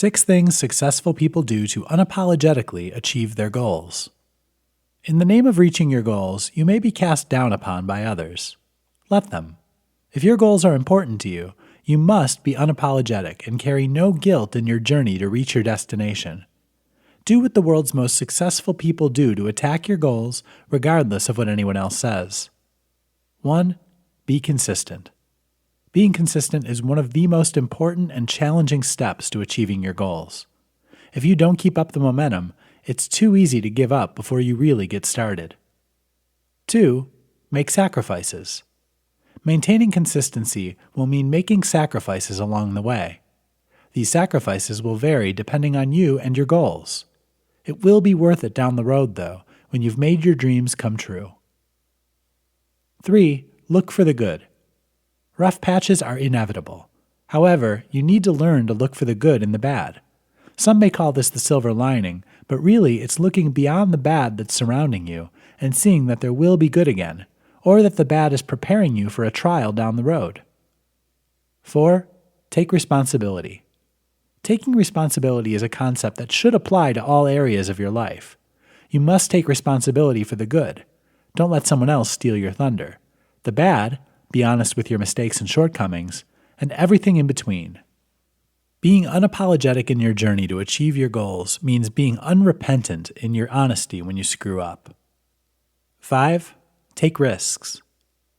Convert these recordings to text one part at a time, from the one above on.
6 things successful people do to unapologetically achieve their goals. In the name of reaching your goals, you may be cast down upon by others. Let them. If your goals are important to you, you must be unapologetic and carry no guilt in your journey to reach your destination. Do what the world's most successful people do to attack your goals, regardless of what anyone else says. 1. Be consistent. Being consistent is one of the most important and challenging steps to achieving your goals. If you don't keep up the momentum, it's too easy to give up before you really get started. 2. Make sacrifices. Maintaining consistency will mean making sacrifices along the way. These sacrifices will vary depending on you and your goals. It will be worth it down the road, though, when you've made your dreams come true. 3. Look for the good. Rough patches are inevitable. However, you need to learn to look for the good in the bad. Some may call this the silver lining, but really it's looking beyond the bad that's surrounding you and seeing that there will be good again, or that the bad is preparing you for a trial down the road. 4. Take responsibility. Taking responsibility is a concept that should apply to all areas of your life. You must take responsibility for the good. Don't let someone else steal your thunder. The bad, be honest with your mistakes and shortcomings, and everything in between. Being unapologetic in your journey to achieve your goals means being unrepentant in your honesty when you screw up. 5. Take risks.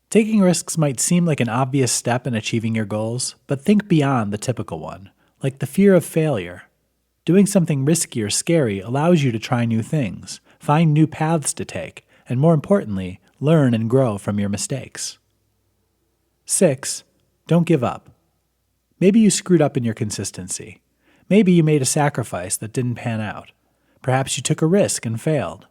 Taking risks might seem like an obvious step in achieving your goals, but think beyond the typical one, like the fear of failure. Doing something risky or scary allows you to try new things, find new paths to take, and more importantly, learn and grow from your mistakes. 6. Don't give up. Maybe you screwed up in your consistency. Maybe you made a sacrifice that didn't pan out. Perhaps you took a risk and failed.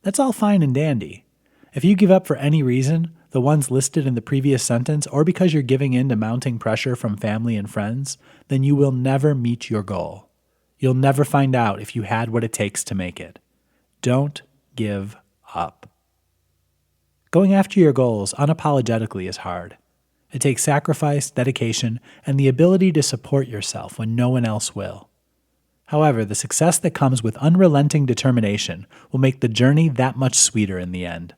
That's all fine and dandy. If you give up for any reason, the ones listed in the previous sentence, or because you're giving in to mounting pressure from family and friends, then you will never meet your goal. You'll never find out if you had what it takes to make it. Don't give up. Going after your goals unapologetically is hard. It takes sacrifice, dedication, and the ability to support yourself when no one else will. However, the success that comes with unrelenting determination will make the journey that much sweeter in the end.